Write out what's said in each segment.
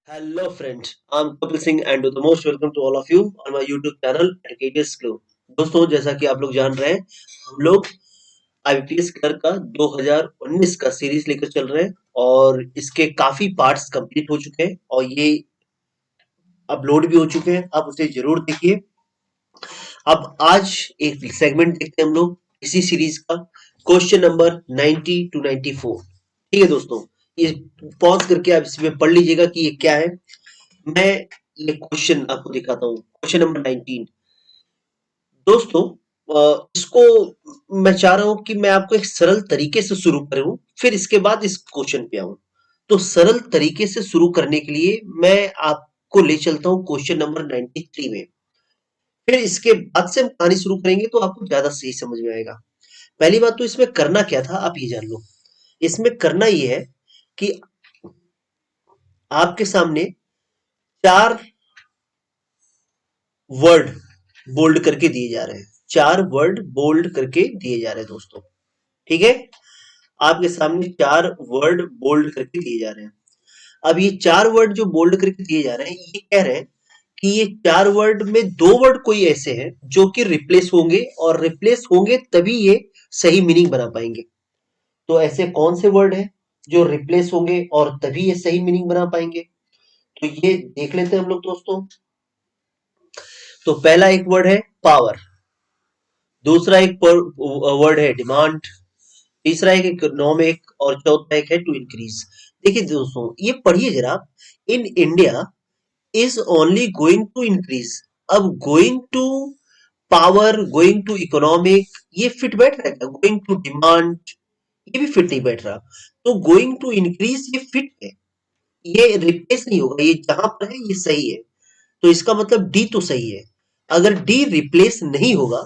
Hello friends, I'm Kapil Singh and you're the most welcome to all of you on my YouTube channel Educators Club। दोस्तों जैसा कि आप लोग जान रहे हैं हम लोग आईपीएस क्लर्क का 2019 का सीरीज लेकर चल रहे हैं और इसके काफी पार्ट्स कंप्लीट हो चुके हैं और ये अपलोड भी हो चुके हैं। आप उसे जरूर देखिए। अब आज एक सेगमेंट देखते हैं हम लोग इसी सीरीज का, क्वेश्चन नंबर 90 टू 94। ठीक है दोस्तों, ये पॉज करके आप इसमें पढ़ लीजिएगा कि ये क्या है। मैं ये क्वेश्चन आपको दिखाता हूँ, क्वेश्चन नंबर 19। दोस्तों इसको मैं चाह रहा हूं कि मैं आपको एक सरल तरीके से शुरू करूं, फिर इसके बाद इस क्वेश्चन पे आऊं। तो सरल तरीके से शुरू करने के लिए मैं आपको ले चलता हूं क्वेश्चन नंबर 93 में। फिर इसके बाद से हम कहानी शुरू करेंगे तो आपको ज्यादा सही समझ में आएगा। पहली बात तो इसमें करना क्या था आप ये जान लो। इसमें करना ये है कि आपके सामने चार वर्ड बोल्ड करके दिए जा रहे हैं। चार वर्ड बोल्ड करके दिए जा रहे हैं दोस्तों। ठीक है, आपके सामने चार वर्ड बोल्ड करके दिए जा रहे हैं। अब ये चार वर्ड जो बोल्ड करके दिए जा रहे हैं ये कह रहे हैं कि ये चार वर्ड में दो वर्ड कोई ऐसे हैं जो कि रिप्लेस होंगे और रिप्लेस होंगे तभी ये सही मीनिंग बना पाएंगे। तो ऐसे कौन से वर्ड हैं जो रिप्लेस होंगे और तभी ये सही मीनिंग बना पाएंगे? तो ये देख लेते हैं हम लोग दोस्तों। तो पहला एक वर्ड है पावर, दूसरा एक वर्ड है डिमांड, तीसरा एक इकोनॉमिक और चौथा एक है टू इंक्रीज। देखिए दोस्तों ये पढ़िए जरा। In India is only going to increase. अब going to power, going to economic ये फिट बैठ रहा है क्या? गोइंग टू डिमांड ये भी फिट नहीं बैठ रहा। तो गोइंग टू इंक्रीज ये फिट है, ये रिप्लेस नहीं होगा, ये जहां पर है ये सही है। तो इसका मतलब डी तो सही है। अगर डी रिप्लेस नहीं होगा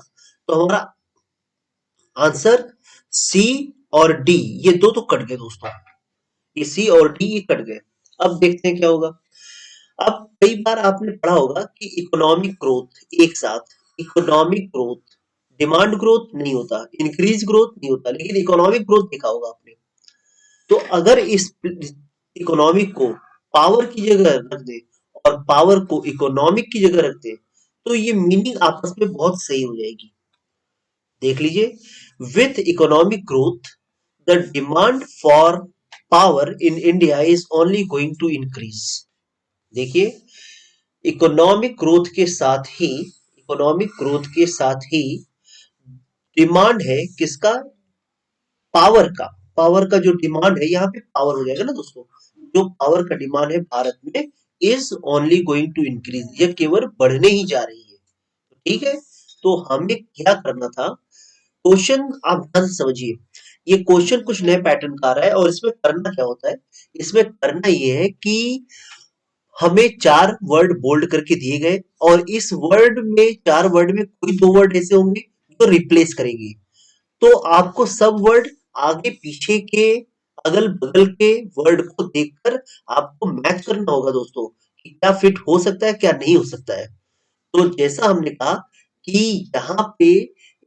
तो हमारा आंसर सी और डी, ये दो तो कट गए दोस्तों। ये सी और डी ये कट गए। अब देखते हैं क्या होगा। अब कई बार आपने पढ़ा होगा कि इकोनॉमिक ग्रोथ एक साथ, इकोनॉमिक ग्रोथ डिमांड ग्रोथ नहीं होता, इंक्रीज ग्रोथ नहीं होता, लेकिन इकोनॉमिक ग्रोथ देखा होगा आपने। तो अगर इस इकोनॉमिक को पावर की जगह रख दे और पावर को इकोनॉमिक की जगह रख दे तो ये मीनिंग आपस में बहुत सही हो जाएगी। देख लीजिए, with economic growth the demand for power in India is only going to increase. देखिए, इकोनॉमिक ग्रोथ के साथ ही, इकोनॉमिक ग्रोथ के साथ ही डिमांड है किसका? पावर का। पावर का जो डिमांड है यहाँ पे पावर हो जाएगा ना दोस्तों। जो पावर का डिमांड है भारत में is only going to increase, ये केवल बढ़ने ही जा रही है। ठीक है, तो हमें क्या करना था? क्वेश्चन आप ध्यान से समझिए। ये क्वेश्चन कुछ नए पैटर्न का आ रहा है और इसमें करना क्या होता है? इसमें करना ये है कि हमें चार वर्ड बोल्ड करके दिए गए और इस वर्ड में, चार वर्ड में कोई दो वर्ड ऐसे होंगे जो रिप्लेस करेंगे। तो आपको सब वर्ड आगे पीछे के, अगल बगल के वर्ड को देखकर आपको मैच करना होगा दोस्तों कि क्या फिट हो सकता है क्या नहीं हो सकता है। तो जैसा हमने कहा कि यहाँ पे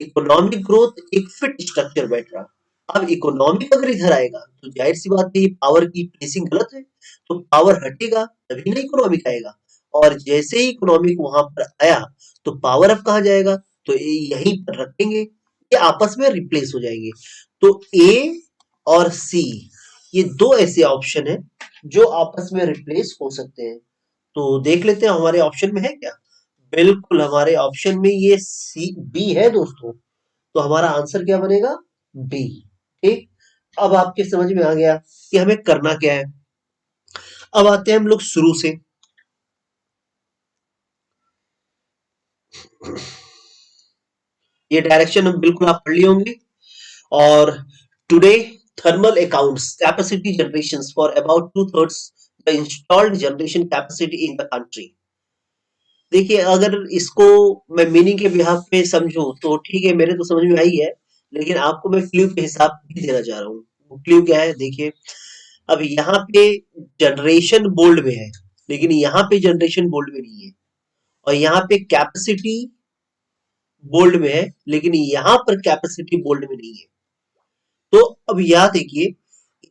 इकोनॉमिक ग्रोथ एक फिट स्ट्रक्चर बैठ रहा। अब इकोनॉमिक अगर इधर आएगा तो जाहिर सी बात है ये पावर की प्लेसिंग गलत है। तो पावर हटेगा तभी ना इकोनॉमिक आएगा। और जैसे ही इकोनॉमिक वहां पर आया तो पावर अब कहाँ जाएगा? तो यहीं पर रखेंगे, ये आपस में रिप्लेस हो जाएंगे। तो ए और सी ये दो ऐसे ऑप्शन है जो आपस में रिप्लेस हो सकते हैं। तो देख लेते हैं हमारे ऑप्शन में है क्या। बिल्कुल हमारे ऑप्शन में ये सी बी है दोस्तों। तो हमारा आंसर क्या बनेगा? बी। ठीक, अब आपके समझ में आ गया कि हमें करना क्या है। अब आते हैं हम लोग शुरू से। ये डायरेक्शन हम बिल्कुल आप पढ़ लिए होंगे। और today thermal accounts capacity generations for about two-thirds the installed generation capacity in the country। देखिए, अगर इसको मैं मीनिंग के बिहाफ पे समझूं तो ठीक है, मेरे तो समझ में आई है, लेकिन आपको मैं क्लू के हिसाब भी देना चाह रहा हूँ। क्लू क्या है देखिए। अब यहाँ पे जनरेशन बोल्ड में है लेकिन यहाँ पे जनरेशन बोल्ड में नहीं है। और यहाँ पे कैपेसिटी बोल्ड में है लेकिन यहाँ पर कैपेसिटी बोल्ड में नहीं है। तो अब याद देखिए,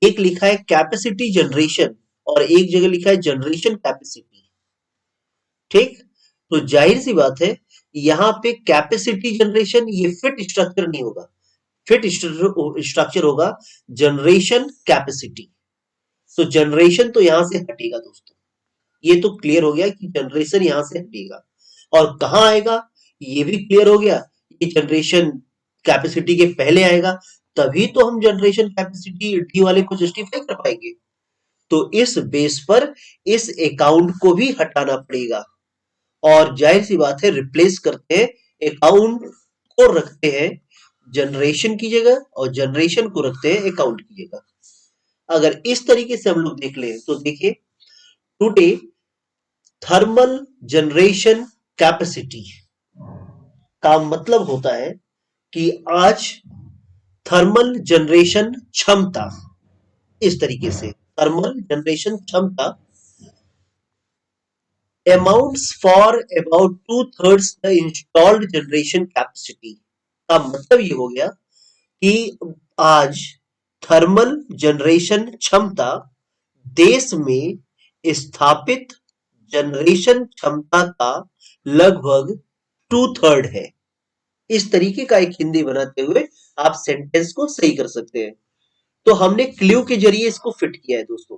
एक लिखा है कैपेसिटी जनरेशन और एक जगह लिखा है जनरेशन कैपेसिटी। ठीक, तो जाहिर सी बात है यहाँ पे कैपेसिटी जनरेशन ये फिट स्ट्रक्चर नहीं होगा, फिट स्ट्रक्चर होगा जनरेशन कैपेसिटी। तो जनरेशन तो यहां से हटेगा दोस्तों, ये तो क्लियर हो गया कि जनरेशन यहां से हटेगा। और कहाँ आएगा ये भी क्लियर हो गया, ये जनरेशन कैपेसिटी के पहले आएगा, तभी तो हम जनरेशन कैपेसिटी डी वाले को जस्टिफाई कर पाएंगे। तो इस बेस पर इस अकाउंट को भी हटाना पड़ेगा, और जाहिर सी बात है रिप्लेस करते हैं अकाउंट को रखते हैं जनरेशन की जगह, और जनरेशन को रखते हैं अकाउंट की जगह। अगर इस तरीके से हम लोग देख लें तो देखिए, टुडे थर्मल जनरेशन कैपेसिटी का मतलब होता है कि आज थर्मल जनरेशन क्षमता, इस तरीके से थर्मल जनरेशन क्षमता amounts for about 2/3 the installed generation capacity। का मतलब ये हो गया कि आज थर्मल जनरेशन क्षमता देश में स्थापित जनरेशन क्षमता का लगभग 2/3 है। इस तरीके का एक हिंदी बनाते हुए आप सेंटेंस को सही कर सकते हैं। तो हमने क्ल्यू के जरिए इसको फिट किया है दोस्तों।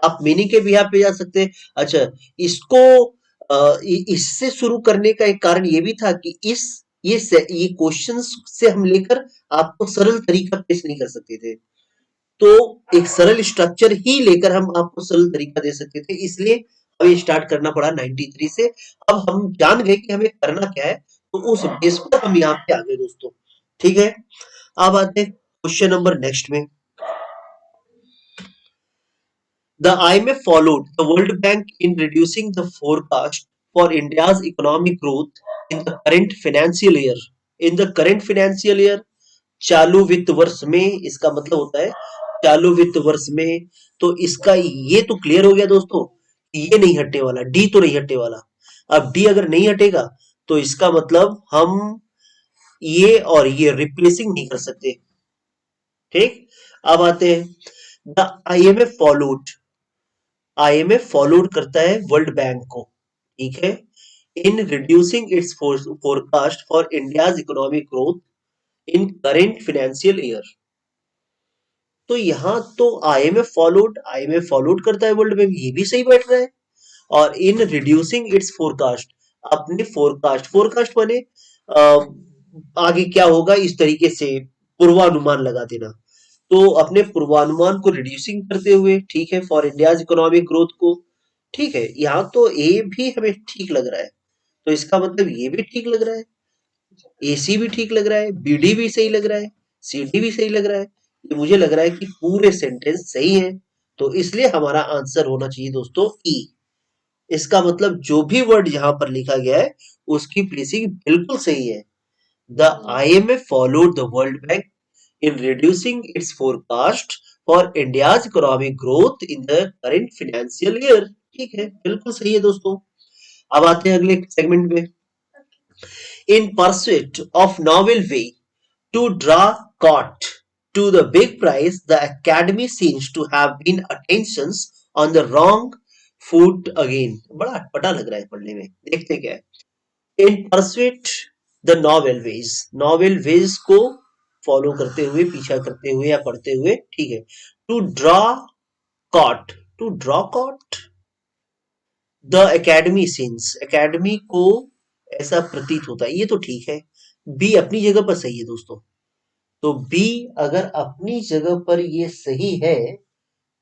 आप मीनिंग के बिहाफ पे जा सकते हैं। अच्छा, इसको इससे शुरू करने का एक कारण ये भी था कि ये क्वेश्चंस से हम लेकर आपको सरल तरीका पेश नहीं कर सकते थे, तो एक सरल स्ट्रक्चर ही लेकर हम आपको सरल तरीका दे सकते थे, इसलिए हमें स्टार्ट करना पड़ा 93 से। अब हम जान गए कि हमें करना क्या है, तो उस बेस पर हम यहाँ पे आ गए दोस्तों। ठीक है, अब आते हैं क्वेश्चन नंबर नेक्स्ट में। The IMF followed the World Bank in reducing the forecast for India's economic growth in the current financial year. In the current financial year, चालू वित्त वर्ष में, इसका मतलब होता है चालू वित्त वर्ष में। तो इसका ये तो क्लियर हो गया दोस्तों, ये नहीं हटने वाला, डी तो नहीं हटने वाला। अब डी अगर नहीं हटेगा तो इसका मतलब हम ये और ये रिप्लेसिंग नहीं कर सकते। ठीक, अब आते हैं the IMF followed, IMF followed करता है वर्ल्ड बैंक को, ठीक है, in reducing it's forecast for India's economic growth in current financial year. तो यहाँ तो आईएमएफ फॉलोड करता है वर्ल्ड बैंक, ये भी सही बैठ रहा है। और इन रिड्यूसिंग इट्स फोरकास्ट, अपने फोरकास्ट, फोरकास्ट माने आगे क्या होगा इस तरीके से पूर्वानुमान लगा देना, तो अपने पूर्वानुमान को रिड्यूसिंग करते हुए, ठीक है, फॉर इंडियाज इकोनॉमिक ग्रोथ को। ठीक है, यहाँ तो ए भी हमें ठीक लग रहा है, तो इसका मतलब ये भी ठीक लग रहा है, ए सी भी ठीक लग रहा है, बी डी भी सही लग रहा है, सी डी भी सही लग रहा है। ये मुझे लग रहा है कि पूरे सेंटेंस सही है, तो इसलिए हमारा आंसर होना चाहिए दोस्तों ई। इसका मतलब जो भी वर्ड यहाँ पर लिखा गया है उसकी प्लेसिंग बिल्कुल सही है। The IMF followed the World Bank in reducing its forecast for India's economic growth in the current financial year। ठीक है, बिल्कुल सही है दोस्तों। अब आते हैं अगले सेगमेंट में। In pursuit of novel way to draw court to the big prize, the Academy seems to have been attentions on the wrong foot again। बड़ा अटपटा लग रहा है पढ़ने में, देखते क्या है। In pursuit the novel ways, novel ways को फॉलो करते हुए, पीछा करते हुए या पढ़ते हुए, ठीक है। To draw caught, to draw caught the academy scenes, academy को ऐसा प्रतीत होता है, ये तो ठीक है। बी अपनी जगह पर सही है दोस्तों, तो बी अगर अपनी जगह पर ये सही है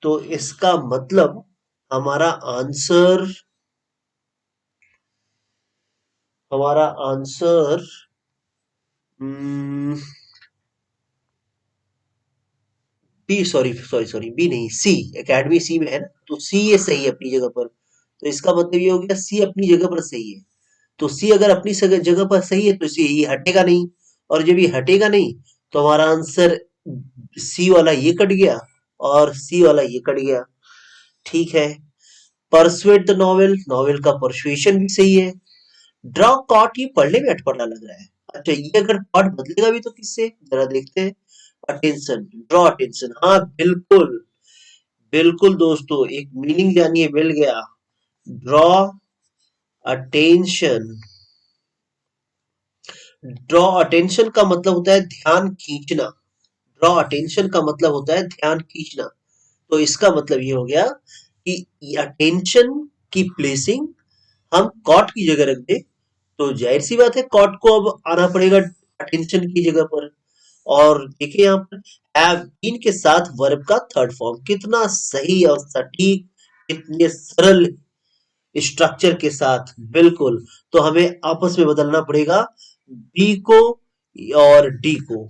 तो इसका मतलब हमारा आंसर, हमारा answer B, sorry sorry sorry, B नहीं, सी, एकेडमी सी में है ना, तो सी ये सही है अपनी जगह पर। तो इसका मतलब ये हो गया सी अपनी जगह पर सही है। तो सी अगर अपनी जगह पर सही है तो सी ये हटेगा नहीं, और जब ये हटेगा नहीं तो हमारा आंसर सी वाला ये कट गया और सी वाला ये कट गया। ठीक है, परसुएट द नॉवेल, नॉवेल का परसुएशन भी सही है। ड्रॉ कॉट, ये पढ़ने में अटपटा लग रहा है। अच्छा, ये अगर कॉट बदलेगा भी तो किससे, जरा देखते हैं। अटेंशन, ड्रॉ अटेंशन, हाँ बिल्कुल, बिल्कुल दोस्तों, एक मीनिंग जानिए, मिल गया। Draw attention. ड्रॉ अटेंशन का मतलब होता है ध्यान खींचना। ड्रॉ अटेंशन का मतलब होता है ध्यान खींचना। तो इसका मतलब ये हो गया कि अटेंशन की प्लेसिंग हम कॉट की जगह रख दे, तो जाहिर सी बात है कॉट को अब आना पड़ेगा अटेंशन की जगह पर। और देखिए यहाँ पर हैव बीन के साथ वर्ब का थर्ड फॉर्म, कितना सही और सटीक, कितने सरल स्ट्रक्चर के साथ, बिल्कुल। तो हमें आपस में बदलना पड़ेगा बी को और डी को।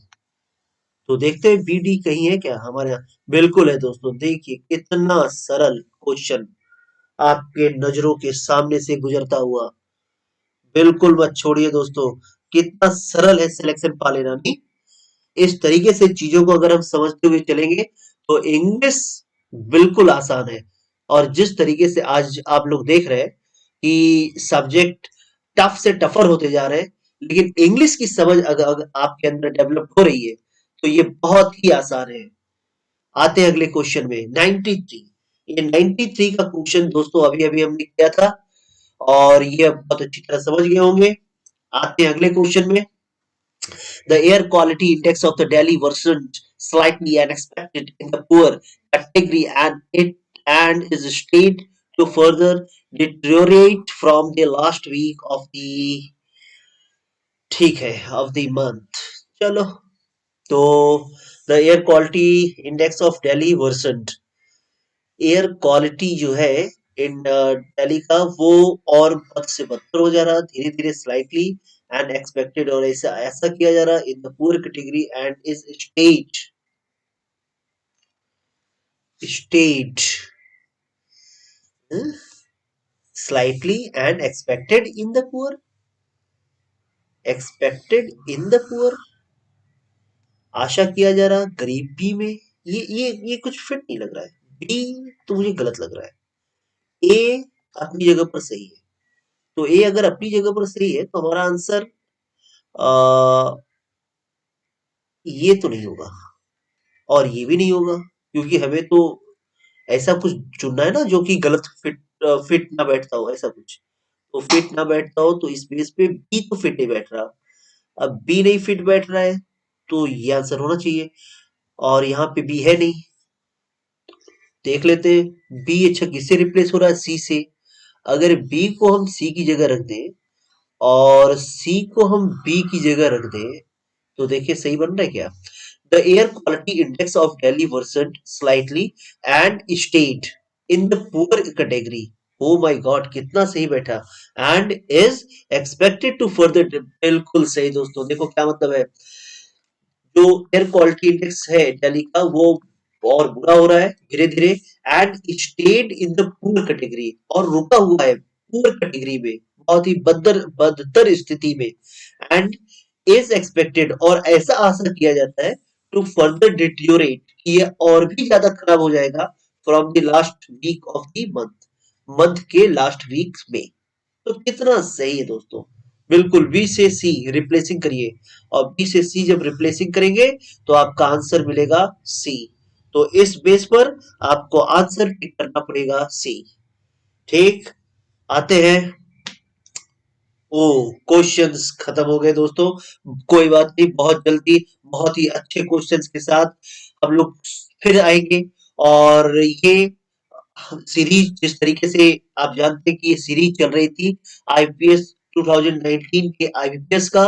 तो देखते हैं बी डी कहीं है क्या हमारे यहाँ। बिल्कुल है दोस्तों, देखिए कितना सरल क्वेश्चन आपके नजरों के सामने से गुजरता हुआ। बिल्कुल मत छोड़िए दोस्तों, कितना सरल है सिलेक्शन पा लेना। नहीं, इस तरीके से चीजों को अगर हम समझते हुए चलेंगे तो इंग्लिश बिल्कुल आसान है। और जिस तरीके से आज आप लोग देख रहे हैं कि सब्जेक्ट टफ से टफर होते जा रहे हैं, लेकिन इंग्लिश की समझ अगर आपके अंदर डेवलप हो रही है तो ये बहुत ही आसान है। आते हैं अगले क्वेश्चन में, 93। ये 93 का क्वेश्चन दोस्तों अभी अभी हमने किया था और ये अब बहुत अच्छी तरह समझ गए होंगे। आते हैं अगले क्वेश्चन में। The air quality index of the Delhi worsened slightly and expected in the poor category, and is state to further deteriorate from the last week of the, ठीक है, of the month। चलो, तो the air quality index of Delhi worsened। Air quality जो है इन दिल्ली का, वो और बद से बदतर हो जा रहा धीरे धीरे, स्लाइटली एंड एक्सपेक्टेड, और ऐसा ऐसा किया जा रहा in the poor category and is state slightly and expected in the poor, expected in the poor, आशा किया जा रहा गरीबी में। ये कुछ फिट नहीं लग रहा है। बी तो मुझे गलत लग रहा है। ए अपनी जगह पर सही है। तो ए अगर अपनी जगह पर सही है तो हमारा आंसर ये तो नहीं होगा और ये भी नहीं होगा, क्योंकि हमें तो ऐसा कुछ चुनना है ना जो कि गलत फिट ना बैठता हो, ऐसा कुछ। तो फिट ना बैठता हो तो इस बेस पे बी तो फिट नहीं बैठ रहा। अब बी नहीं फिट बैठ रहा है तो ये आंसर होना चाहिए, और यहाँ पे बी है नहीं। देख लेते हैं बी अच्छा किससे रिप्लेस हो रहा है, सी से। अगर बी को हम सी की जगह रख दें और सी को हम बी की जगह रख दें, तो देखिए सही बन रहा है क्या। The air quality index of Delhi worsened slightly and stayed in the poor category. Oh my God, कितना सही बैठा। And is expected to further, बिल्कुल सही दोस्तों। देखो क्या मतलब है, जो एयर क्वालिटी इंडेक्स है दिल्ली का, वो और बुरा हो रहा है धीरे धीरे, and stayed in the poor category, और रुका हुआ है पुअर कैटेगरी में, बहुत ही बदतर स्थिति में। एंड इज एक्सपेक्टेड, और ऐसा आशा किया जाता है, टू फर्दर डिटीरियोरेट, कि ये और भी ज्यादा खराब हो जाएगा, from the last week of the month, month के लास्ट वीक में। तो कितना सही है दोस्तों। बिल्कुल बी से सी रिप्लेसिंग करिए, और बी से सी जब रिप्लेसिंग करेंगे तो आपका आंसर मिलेगा सी। तो इस बेस पर आपको आंसर टिक करना पड़ेगा सी। ठीक, आते हैं। ओ, क्वेश्चंस खत्म हो गए दोस्तों। कोई बात नहीं, बहुत जल्दी बहुत ही अच्छे क्वेश्चंस के साथ हम लोग फिर आएंगे। और ये सीरीज जिस तरीके से आप जानते हैं कि ये सीरीज चल रही थी आईपीएस 2019 के आईबीपीएस का,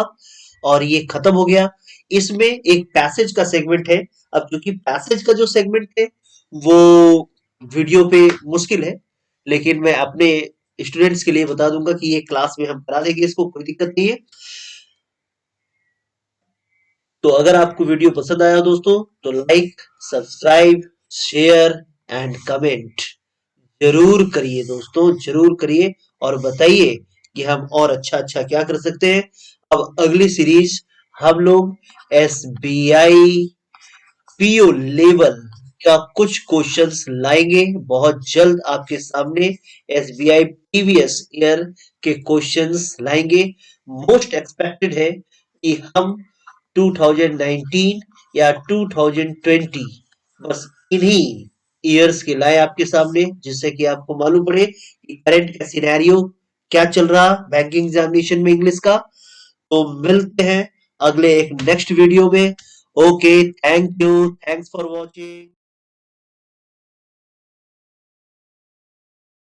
और ये खत्म हो गया। इसमें एक पैसेज का सेगमेंट है। अब क्योंकि पैसेज का जो सेगमेंट है वो वीडियो पे मुश्किल है, लेकिन मैं अपने स्टूडेंट्स के लिए बता दूंगा कि ये क्लास में हम करा देंगे, इसको कोई दिक्कत नहीं है। तो अगर आपको वीडियो पसंद आया दोस्तों, तो like, subscribe, share and comment जरूर करिए दोस्तों, जरूर करिए। और बताइए कि हम और अच्छा अच्छा क्या कर सकते हैं। अब अगली सीरीज हम लोग एसबीआई पीओ लेवल का कुछ क्वेश्चंस लाएंगे बहुत जल्द आपके सामने। एसबीआई प्रीवियस ईयर के क्वेश्चंस लाएंगे। मोस्ट एक्सपेक्टेड है कि हम 2019 या 2020, बस इन्हीं ईयर्स के लाए आपके सामने, जिससे कि आपको मालूम पड़े कि करंट का सिनेरियो क्या चल रहा बैंकिंग एग्जामिनेशन में इंग्लिश का। तो मिलते हैं अगले एक नेक्स्ट वीडियो में। Okay, thank you, thanks for watching.